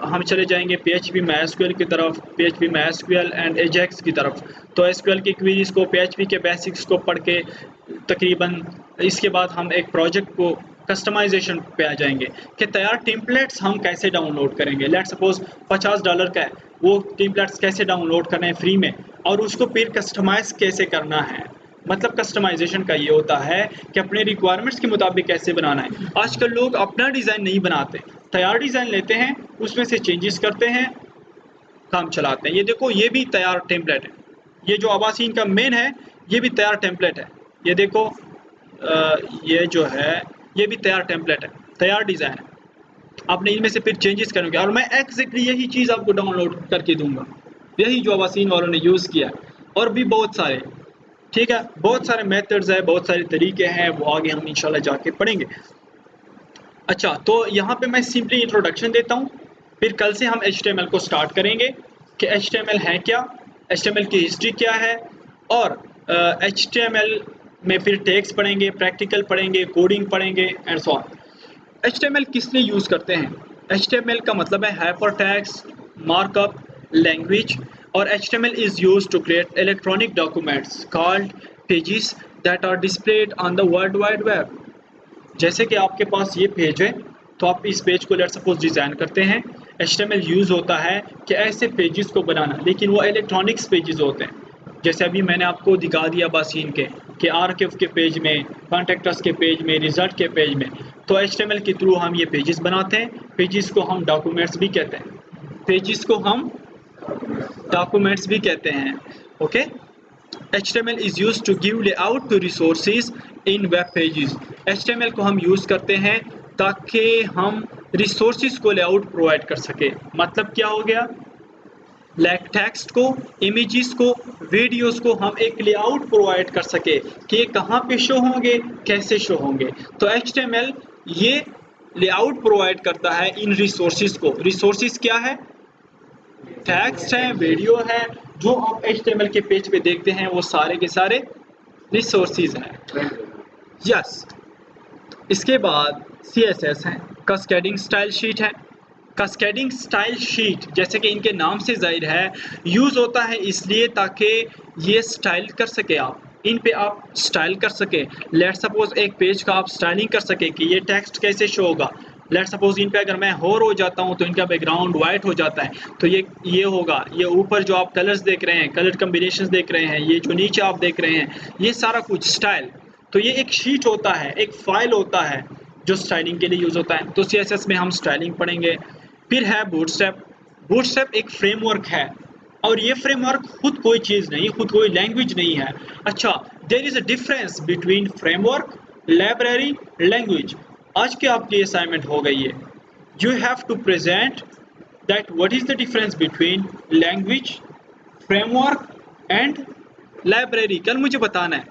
हम चले जाएंगे PHP MySQL की तरफ, PHP MySQL एंड एजेक्स की तरफ। तो SQL की क्वेरीज को, PHP के बेसिक्स को पढ़ के तकरीबन, इसके बाद हम एक प्रोजेक्ट को कस्टमाइजेशन पे आ जाएंगे कि तैयार टेम्पलेट्स हम कैसे डाउनलोड करेंगे। लेट सपोज $50 का है, वो टेम्पलेट्स कैसे डाउनलोड करना है फ्री में, और उसको फिर कस्टमाइज कैसे करना है। मतलब कस्टमाइजेशन का ये होता है कि अपने रिक्वायरमेंट्स के मुताबिक कैसे बनाना है। आजकल लोग अपना डिज़ाइन नहीं बनाते, तैयार डिज़ाइन लेते हैं, उसमें से चेंजेस करते हैं, काम चलाते हैं। ये देखो, ये भी तैयार टेम्पलेट है। ये जो आबासीन का मेन है, ये भी तैयार टेम्पलेट है। ये देखो, ये जो है ये भी तैयार टेम्पलेट है, तैयार डिज़ाइन है। आपने इनमें से फिर चेंजेस करेंगे, और मैं एग्जैक्टली यही चीज़ आपको डाउनलोड करके दूंगा, यही जो आबासीन वालों ने यूज़ किया, और भी बहुत सारे। ठीक है, बहुत सारे मेथड्स है, बहुत सारे तरीके हैं, वो आगे हम इंशाल्लाह जाके पढ़ेंगे। अच्छा, तो यहाँ पे मैं सिंपली इंट्रोडक्शन देता हूँ, फिर कल से हम HTML को स्टार्ट करेंगे कि HTML है क्या, HTML की हिस्ट्री क्या है, और HTML में फिर टैग्स पढ़ेंगे, प्रैक्टिकल पढ़ेंगे, कोडिंग पढ़ेंगे, एंड सो ऑन। HTML किस लिए यूज़ करते हैं? HTML का मतलब है हाइपरटेक्स्ट मार्कअप लैंग्वेज, और HTML is used to create electronic documents called pages that are displayed on the World Wide Web। जैसे कि आपके पास ये पेज है, तो आप इस पेज को लेट सपोज डिज़ाइन करते हैं। HTML यूज़ होता है कि ऐसे पेजेस को बनाना, लेकिन वो इलेक्ट्रॉनिक्स पेजेस होते हैं। जैसे अभी मैंने आपको दिखा दिया बासीन के कि आर्काइव के पेज में, कॉन्टैक्ट्स के पेज में, रिजल्ट के पेज में। तो HTML के थ्रू हम ये पेजेस बनाते हैं। पेजेस को हम डॉक्यूमेंट्स भी कहते हैं, पेजेस को हम डॉक्यूमेंट्स भी कहते हैं। Okay, HTML is used to give layout to resources in web pages। HTML को हम यूज़ करते हैं ताकि हम रिसोर्सेज को लेआउट प्रोवाइड कर सके। मतलब क्या हो गया, लाइक टेक्स्ट को, इमेजेस को, वीडियोस को हम एक लेआउट प्रोवाइड कर सके कि ये कहाँ पे शो होंगे, कैसे शो होंगे। तो HTML ये लेआउट प्रोवाइड करता है इन रिसोर्सेज को। रिसोर्सेज क्या है? टेक्स्ट है, वीडियो है, जो आप HTML के पेज पे देखते हैं वो सारे के सारे रिसोर्सेज हैं। यस, इसके बाद CSS है, कास्केडिंग स्टाइल शीट है। कास्केडिंग स्टाइल शीट जैसे कि इनके नाम से जाहिर है, यूज़ होता है इसलिए ताकि ये स्टाइल कर सके, आप इन पे आप स्टाइल कर सके। लेट सपोज एक पेज का आप स्टाइलिंग कर सके कि ये टेक्स्ट कैसे शो होगा। लेट सपोज इन पे अगर मैं होर हो जाता हूँ तो इनका बैकग्राउंड वाइट हो जाता है, तो ये होगा। ये ऊपर जो आप कलर्स देख रहे हैं, कलर कम्बिनेशन देख रहे हैं, ये जो नीचे आप देख रहे हैं, ये सारा कुछ स्टाइल। तो ये एक शीट होता है, एक फाइल होता है जो स्टाइलिंग के लिए यूज़ होता है। तो CSS में हम स्टाइलिंग पढ़ेंगे। फिर है बूटस्ट्रैप। बूटस्ट्रैप एक फ्रेमवर्क है और ये फ्रेमवर्क खुद कोई चीज़ नहीं, खुद कोई लैंग्वेज नहीं है। अच्छा, there is a difference between framework, library, language. आज की आपकी असाइनमेंट हो गई है, you have to present that what is the difference between language, framework and library. कल मुझे बताना है।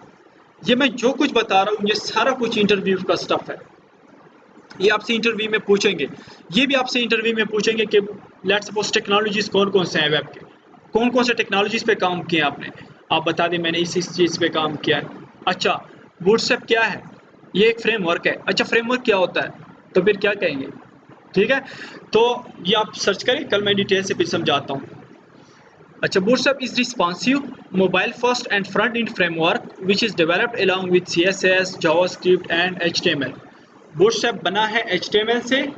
ये मैं जो कुछ बता रहा हूँ ये सारा कुछ इंटरव्यू का स्टफ है। ये आपसे इंटरव्यू में पूछेंगे, ये भी आपसे इंटरव्यू में पूछेंगे कि लेट्स सपोज टेक्नोलॉजीज कौन कौन से हैं वेब के, कौन कौन से टेक्नोलॉजीज पे काम किया आपने, आप बता दें मैंने इस चीज़ पे काम किया है। अच्छा, बूटस्ट्रैप क्या है? ये एक फ्रेमवर्क है। अच्छा, फ्रेमवर्क क्या होता है? तो फिर क्या कहेंगे? ठीक है, तो ये आप सर्च करें, कल मैं डिटेल से फिर समझाता हूँ। अच्छा, Bootstrap is responsive, mobile first and front end framework which is developed along with CSS, JavaScript and HTML. Bootstrap बना है HTML से,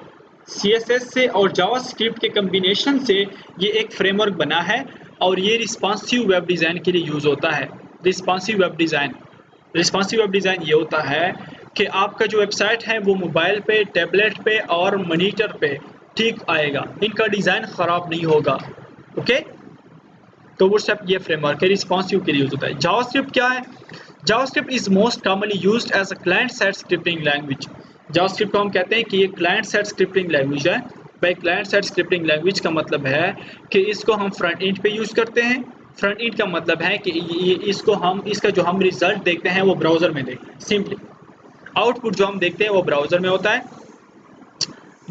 CSS से और JavaScript के कम्बिनेशन से ये एक फ्रेमवर्क बना है और ये रिस्पॉन्सिव वेब डिज़ाइन के लिए यूज़ होता है। रिस्पॉन्सिव वेब डिज़ाइन ये होता है कि आपका जो वेबसाइट है वो मोबाइल पे, टैबलेट पे और मॉनिटर पे ठीक आएगा, इनका डिज़ाइन ख़राब नहीं होगा। ओके, तो बूटस्ट्रैप ये फ्रेमवर्क है, रिस्पॉन्सिव के लिए यूज होता है। जावास्क्रिप्ट क्या है? JavaScript is most commonly used as a client side scripting language. JavaScript को हम कहते हैं कि ये क्लाइंट साइड स्क्रिप्टिंग लैंग्वेज है। भाई, क्लाइंट साइड स्क्रिप्टिंग लैंग्वेज का मतलब है कि इसको हम फ्रंट एंड पे यूज करते हैं। फ्रंट एंड का मतलब है कि इसका जो हम रिजल्ट देखते हैं वो ब्राउजर में देखते हैं। सिंपली आउटपुट जो हम देखते हैं वो ब्राउजर में होता है।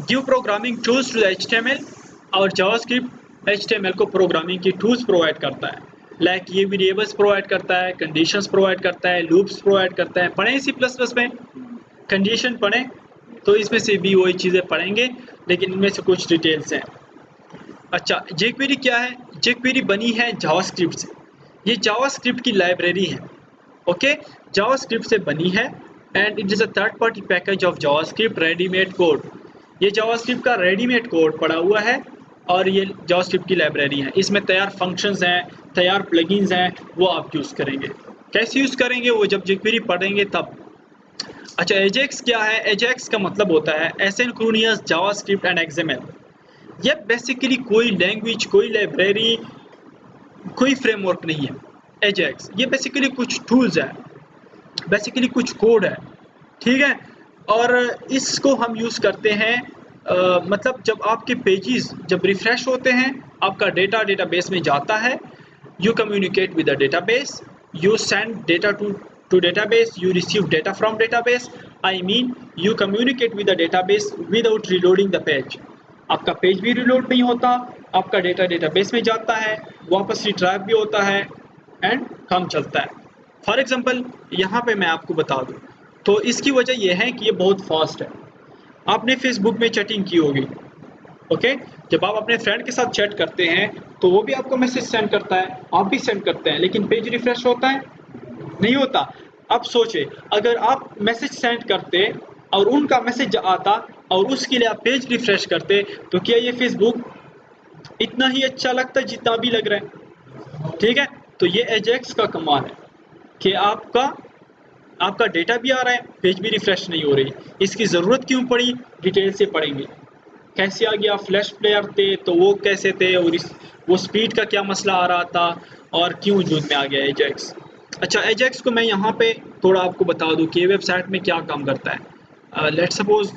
Give programming tools to HTML और जावास्क्रिप्ट HTML को प्रोग्रामिंग की टूल्स प्रोवाइड करता है। लाइक ये वेरिएबल्स प्रोवाइड करता है, कंडीशंस प्रोवाइड करता है, लूप्स प्रोवाइड करता है। पढ़ें C++ में कंडीशन पढ़ें तो इसमें से भी वही चीज़ें पढ़ेंगे, लेकिन इनमें से कुछ डिटेल्स हैं। अच्छा, jQuery क्या है? jQuery बनी है जावास्क्रिप्ट से। ये जावास्क्रिप्ट की लाइब्रेरी है। ओके, जावास्क्रिप्ट से बनी है and it is a third party package of JavaScript readymade code. ये जावास्क्रिप्ट का रेडीमेड कोड पड़ा हुआ है और ये जावास्क्रिप्ट की लाइब्रेरी है। इसमें तैयार फंक्शंस हैं, तैयार प्लगइन्स हैं, वो आप यूज़ करेंगे। कैसे यूज़ करेंगे वो जब jQuery पढ़ेंगे तब। अच्छा, एजेक्स क्या है? एजेक्स का मतलब होता है एसिंक्रोनियस जावास्क्रिप्ट एंड XML। ये बेसिकली कोई लैंग्वेज, कोई लाइब्रेरी, कोई फ्रेमवर्क नहीं है। एजेक्स ये बेसिकली कुछ टूल्स है, बेसिकली कुछ कोड है। ठीक है, और इसको हम यूज़ करते हैं मतलब जब आपके पेजेस जब रिफ्रेश होते हैं, आपका डेटा डेटाबेस में जाता है, you communicate with the database, you send data to database, you receive data from database. I mean you communicate with the database without reloading the page. आपका पेज भी reload नहीं होता, आपका डेटा डेटाबेस में जाता है, वापस रिट्राइव भी होता है एंड काम चलता है। फॉर एग्जांपल यहाँ पे मैं आपको बता दूँ तो इसकी वजह यह है कि ये बहुत फास्ट है। आपने फेसबुक में चैटिंग की होगी, ओके, जब आप अपने फ्रेंड के साथ चैट करते हैं तो वो भी आपको मैसेज सेंड करता है, आप भी सेंड करते हैं, लेकिन पेज रिफ्रेश होता है? नहीं होता। अब सोचे, अगर आप मैसेज सेंड करते और उनका मैसेज आता और उसके लिए आप पेज रिफ्रेश करते, तो क्या ये फेसबुक इतना ही अच्छा लगता जितना भी लग रहा है? ठीक है, तो ये एजेक्स का कमाल है कि आपका डेटा भी आ रहा है, पेज भी रिफ्रेश नहीं हो रही। इसकी ज़रूरत क्यों पड़ी, डिटेल से पढ़ेंगे। कैसे आ गया? फ्लैश प्लेयर थे तो वो कैसे थे, और वो स्पीड का क्या मसला आ रहा था और क्यों वजूद में आ गया एजेक्स। अच्छा, एजेक्स को मैं यहाँ पे थोड़ा आपको बता दूँ कि वेबसाइट में क्या काम करता है। लेट्स सपोज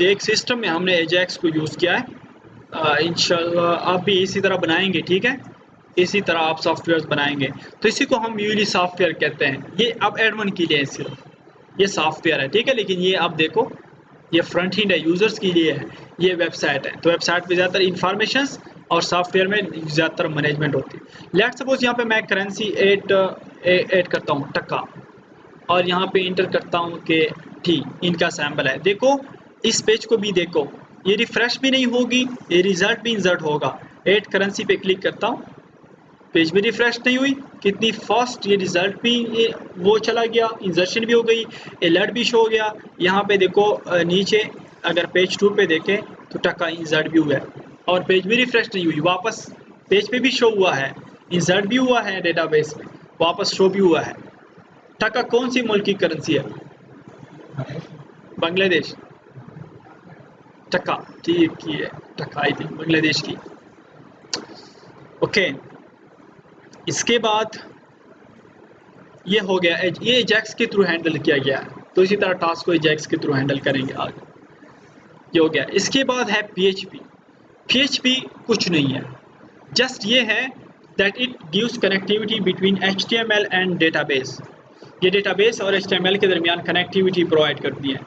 एक सिस्टम में हमने एजेक्स को यूज़ किया है। इंशाल्लाह आप भी इसी तरह बनाएंगे। ठीक है, इसी तरह आप सॉफ्टवेयर बनाएंगे तो इसी को हम यूली सॉफ्टवेयर कहते हैं। ये अब एडमिन के लिए है, सिर्फ ये सॉफ्टवेयर है। ठीक है, लेकिन ये आप देखो, ये फ्रंट एंड है, यूज़र्स के लिए है, ये वेबसाइट है। तो वेबसाइट पे ज़्यादातर इंफॉर्मेशंस और सॉफ्टवेयर में ज़्यादातर मैनेजमेंट होती है। लेट्स सपोज यहाँ पे मैं करेंसी ऐड करता हूँ टका, और यहाँ पे इंटर करता हूँ कि ठीक इनका सैम्पल है। देखो इस पेज को भी देखो, ये रिफ्रेश भी नहीं होगी, ये रिजल्ट भी इंसर्ट होगा। ऐड करेंसी पे क्लिक करता हूँ, पेज भी रिफ्रेश नहीं हुई, कितनी फास्ट ये रिजल्ट भी वो चला गया, इंसर्शन भी हो गई, अलर्ट भी शो हो गया। यहाँ पे देखो नीचे अगर पेज 2 पे देखें तो टका इंसर्ट भी हुआ है और पेज भी रिफ्रेश नहीं हुई, वापस पेज पे भी शो हुआ है, इंसर्ट भी हुआ है डेटाबेस में, वापस शो भी हुआ है। टका कौन सी मुल्क की करेंसी है? बांग्लादेश। टका ठीक की है, टका आई थिंक बांग्लादेश की। ओके, इसके बाद ये हो गया, ये एजेक्स के थ्रू हैंडल किया गया है, तो इसी तरह टास्क को एजेक्स के थ्रू हैंडल करेंगे आगे। ये हो गया। इसके बाद है PHP। PHP कुछ नहीं है, जस्ट ये है that it gives connectivity between HTML and database. ये डेटाबेस और HTML के दरमियान कनेक्टिविटी प्रोवाइड करती है।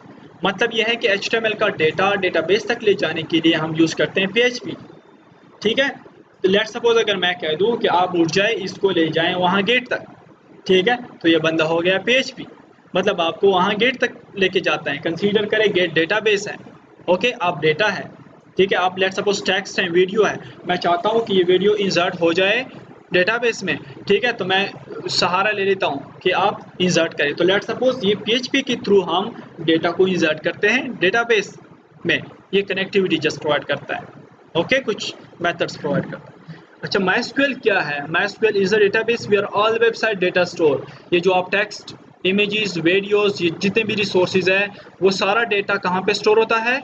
मतलब यह है कि HTML का डेटा डेटाबेस तक ले जाने के लिए हम यूज़ करते हैं PHP। ठीक है, तो लेट सपोज अगर मैं कह दूं कि आप उठ जाए, इसको ले जाएं वहाँ गेट तक, ठीक है, तो ये बंदा हो गया PHP, मतलब आपको वहाँ गेट तक लेके जाता है। कंसीडर करें गेट डेटाबेस है, ओके, आप डेटा है, ठीक है, आप लेट सपोज टेक्स्ट है, वीडियो है, मैं चाहता हूँ कि ये वीडियो इंसर्ट हो जाए डेटाबेस में, ठीक है, तो मैं सहारा ले लेता हूँ कि आप इंसर्ट करें। तो लेट सपोज ये PHP के थ्रू हम डेटा को इंसर्ट करते हैं डेटाबेस में, ये कनेक्टिविटी जस्ट प्रोवाइड करता है, ओके, कुछ मेथड्स प्रोवाइड करता है। अच्छा, MySQL क्या है? MySQL is a database where all website data store. ये जो आप टेक्स्ट, इमेजेस, वीडियोस, ये जितने भी रिसोर्सेज है, वो सारा डेटा कहाँ पे स्टोर होता है?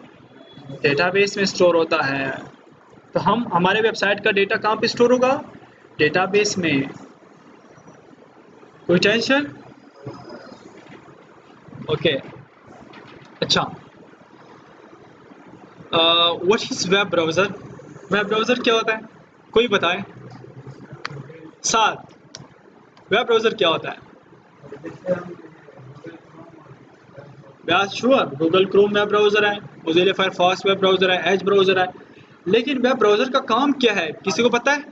डेटाबेस में स्टोर होता है। तो हम हमारे वेबसाइट का डेटा कहाँ पे स्टोर होगा? डेटाबेस में। कोई टेंशन? ओके, अच्छा, what is web browser? Web browser क्या होता है? कोई बताए? साथ वेब ब्राउज़र क्या होता है? यार sure, Google Chrome web browser है, मोज़िला फायरफॉक्स वेब ब्राउज़र है, एज ब्राउज़र है, लेकिन वेब ब्राउज़र का काम क्या है, किसी को पता है?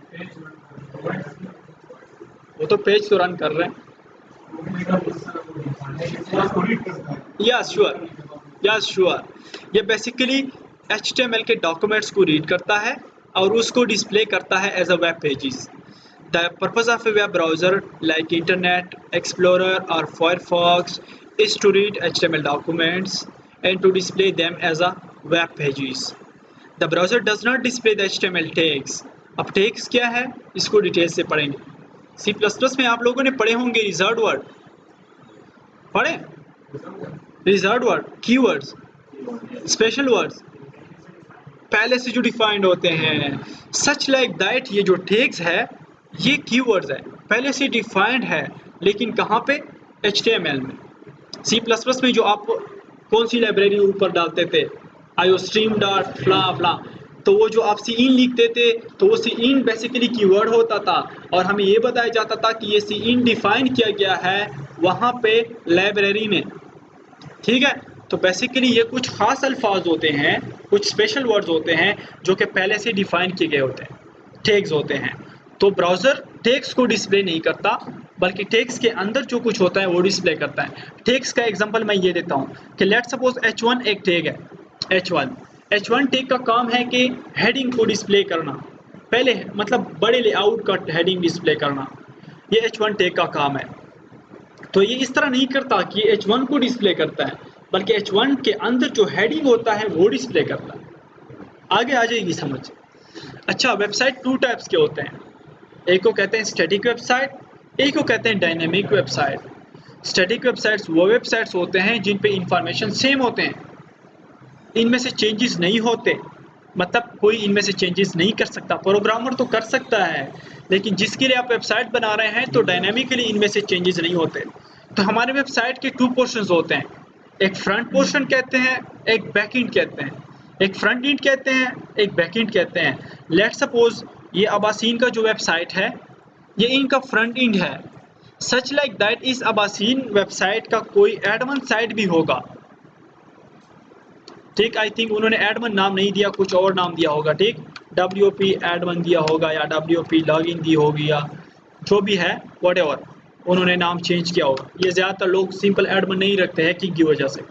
वो तो पेज तो रन कर रहे हैं। यस श्योर, यस श्योर, ये बेसिकली HTML के डॉक्यूमेंट्स को रीड करता है और उसको डिस्प्ले करता है as a web pages. The purpose of a web browser like Internet Explorer or Firefox is to read HTML documents and to display them as a web pages. The browser does not display the HTML tags. अब tags क्या है, इसको detail से पढ़ेंगे। C++ में आप लोगों ने पढ़े होंगे रिजर्व्ड वर्ड, पढ़े? Reserved word, keywords, special words पहले से जो डिफाइंड होते हैं, सच लाइक दैट ये जो टैग्स है ये कीवर्ड्स है, पहले से डिफाइंड है, लेकिन कहाँ पे? HTML में। C++ में जो आप कौन सी लाइब्रेरी ऊपर डालते थे, iostream डॉट फ्ला फ्ला, तो वो जो आप सी इन लिखते थे, तो वो सी इन बेसिकली कीवर्ड होता था और हमें ये बताया जाता था कि ये सी इन डिफाइन किया गया है वहाँ पे लाइब्रेरी में, ठीक है। तो बेसिकली ये कुछ खास अल्फाज होते हैं, कुछ स्पेशल वर्ड्स होते हैं जो कि पहले से डिफाइन किए गए होते हैं, टैग्स होते हैं। तो ब्राउज़र टैग्स को डिस्प्ले नहीं करता, बल्कि टैग्स के अंदर जो कुछ होता है वो डिस्प्ले करता है। टैग्स का एग्जांपल मैं ये देता हूँ कि लेट सपोज H1 एक टैग है, H1 टैग का काम है कि हेडिंग को डिस्प्ले करना, पहले मतलब बड़े लेआउट का हेडिंग डिस्प्ले करना, ये H1 टैग का काम है। तो ये इस तरह नहीं करता कि H1 को डिस्प्ले करता है, बल्कि H1 के अंदर जो हेडिंग होता है वो डिस्प्ले करता है। आगे आ जाएगी समझ। अच्छा, वेबसाइट 2 टाइप्स के होते हैं, एक को कहते हैं स्टैटिक वेबसाइट, एक को कहते हैं डायनेमिक वेबसाइट। स्टैटिक वेबसाइट्स वो वेबसाइट्स होते हैं जिन पे इंफॉर्मेशन सेम होते हैं, इनमें से चेंजेस नहीं होते, मतलब कोई इनमें से चेंजेस नहीं कर सकता। प्रोग्रामर तो कर सकता है, लेकिन जिसके लिए आप वेबसाइट बना रहे हैं तो डायनामिकली इनमें से चेंजेस नहीं होते। तो हमारे वेबसाइट के 2 पोर्शंस होते हैं, एक फ्रंट पोर्शन कहते हैं, एक बैक एंड कहते हैं। एक फ्रंट एंड कहते हैं, एक बैक एंड कहते हैं। लेट सपोज ये अबासीन का जो वेबसाइट है ये इनका फ्रंट एंड है, सच लाइक दैट इस अबासीन वेबसाइट का कोई एडमन साइट भी होगा, ठीक। आई थिंक उन्होंने एडमन नाम नहीं दिया, कुछ और नाम दिया होगा, ठीक, WP एडमन दिया होगा या WP लॉगिन दी होगी या जो भी है व्हाटएवर, उन्होंने नाम चेंज किया होगा। ये ज़्यादातर लोग सिंपल एडमन नहीं रखते हैं हैकिंग की वजह से,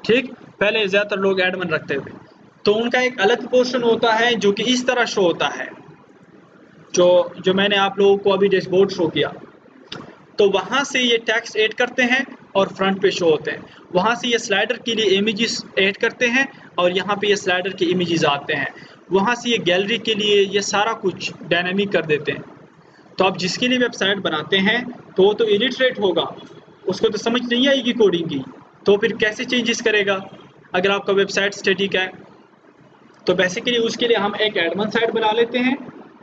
ठीक, पहले ज़्यादातर लोग एडमन रखते थे। तो उनका एक अलग पोर्शन होता है जो कि इस तरह शो होता है, जो मैंने आप लोगों को अभी डैशबोर्ड शो किया, तो वहाँ से ये टेक्स्ट ऐड करते हैं और फ्रंट पे शो होते हैं। वहाँ से ये स्लाइडर के लिए इमेजेस ऐड करते हैं और यहाँ पे ये स्लाइडर के इमेजेस आते हैं। वहाँ से ये गैलरी के लिए ये सारा कुछ डायनामिक कर देते हैं। तो आप जिसके लिए वेबसाइट बनाते हैं तो वो तो इलिटरेट होगा, उसको तो समझ नहीं आएगी कोडिंग की, तो फिर कैसे चेंजेस करेगा अगर आपका वेबसाइट स्टैटिक है। तो बेसिकली उसके लिए हम एक एडमन साइट बना लेते हैं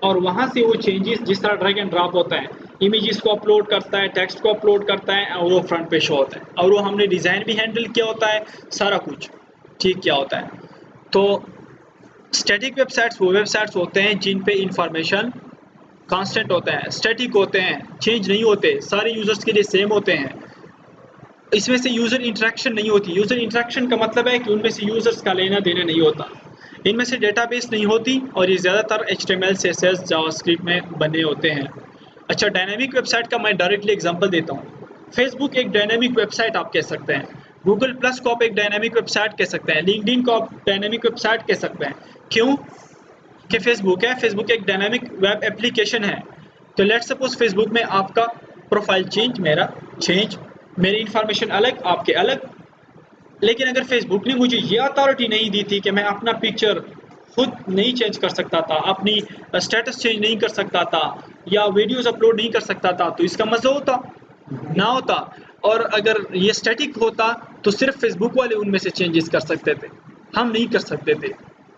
और वहाँ से वो चेंजेस जिस तरह ड्रैग एंड ड्रॉप होता है, इमेजेस को अपलोड करता है, टेक्स्ट को अपलोड करता है और वो फ्रंट पे शो होता है। और वो हमने डिज़ाइन भी हैंडल किया होता है, सारा कुछ ठीक किया होता है। तो स्टैटिक वेबसाइट्स वो वेबसाइट्स होते हैं जिन पे इंफॉर्मेशन कांस्टेंट होता है, स्टैटिक होते हैं, चेंज नहीं होते, सारे यूजर्स के लिए सेम होते हैं। इसमें से यूज़र इंटरेक्शन नहीं होती। यूज़र इंटरेक्शन का मतलब है कि उनमें से यूजर्स का लेना देना नहीं होता, इनमें से डेटाबेस नहीं होती और ये ज़्यादातर HTML CSS जावास्क्रिप्ट में बने होते हैं। अच्छा, डायनेमिक वेबसाइट का मैं डायरेक्टली एग्जांपल देता हूँ। फेसबुक एक डायनेमिक वेबसाइट आप कह सकते हैं, गूगल प्लस को आप एक डायनेमिक वेबसाइट कह सकते हैं, लिंक्डइन को आप डायनेमिक वेबसाइट कह सकते हैं। क्यों कि फेसबुक है, फेसबुक एक डायनेमिक वेब एप्लीकेशन है। तो लेट सपोज फेसबुक में आपका प्रोफाइल चेंज, मेरा चेंज, मेरी इंफॉर्मेशन अलग, आपके अलग। लेकिन अगर फेसबुक ने मुझे ये अथॉरिटी नहीं दी थी कि मैं अपना पिक्चर खुद नहीं चेंज कर सकता था, अपनी स्टेटस चेंज नहीं कर सकता था या वीडियोस अपलोड नहीं कर सकता था, तो इसका मजा होता ना होता। और अगर ये स्टैटिक होता तो सिर्फ फेसबुक वाले उनमें से चेंजेस कर सकते थे, हम नहीं कर सकते थे।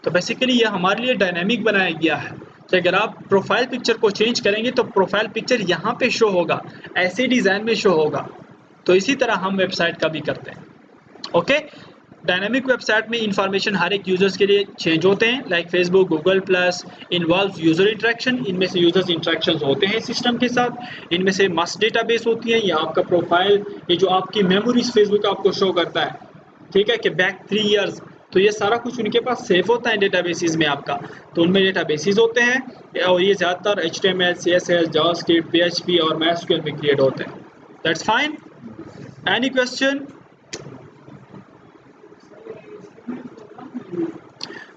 तो बेसिकली ये हमारे लिए डायनामिक बनाया गया है कि अगर आप प्रोफाइल पिक्चर को चेंज करेंगे तो प्रोफाइल पिक्चर यहाँ पे शो होगा, ऐसे डिज़ाइन में शो होगा। तो इसी तरह हम वेबसाइट का भी करते हैं। ओके, डायनामिक वेबसाइट में इंफॉर्मेशन हर एक यूजर्स के लिए चेंज होते हैं, like Facebook, Google plus involves user interaction. इनमें से यूजर्स इंटरेक्शंस होते हैं सिस्टम के साथ। इनमें से मस्ट डेटाबेस होती है, ये आपका प्रोफाइल, ये जो आपकी मेमोरीज फेसबुक आपको शो करता है, ठीक है, कि बैक 3 ईयर्स, तो ये सारा कुछ उनके पास सेव होता है डेटाबेसेस में आपका। तो उनमें डेटाबेसेस होते हैं और ये ज़्यादातर HTML CSS जावास्क्रिप्ट PHP और MySQL में क्रिएट होते हैं। That's fine. Any question?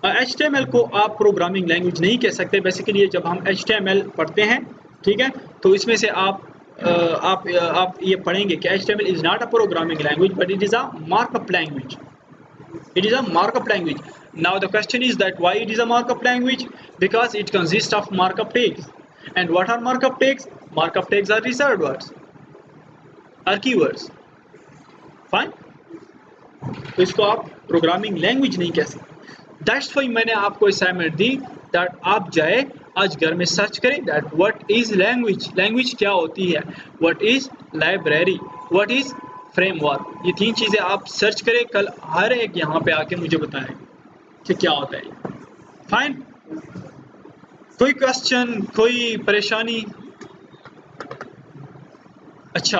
HTML को आप प्रोग्रामिंग लैंग्वेज नहीं कह सकते। बेसिकली जब हम HTML पढ़ते हैं, ठीक है, तो इसमें से आप ये पढ़ेंगे कि HTML is not a programming language but it is a markup language. It is a markup language. Now the question is that why it is a markup language? Because it consists of markup tags. And what are markup tags? Markup tags are reserved words, are keywords. Fine. तो इसको आप programming language नहीं कह सकते। That's why मैंने आपको assignment the that आप जाए आज घर में सर्च करें that what is language, language क्या होती है, what is library, what is framework. ये 3 चीज़ें आप सर्च करें, कल हर एक यहाँ पे आके मुझे बताएं कि क्या होता है। फाइन, कोई क्वेश्चन, कोई परेशानी? अच्छा,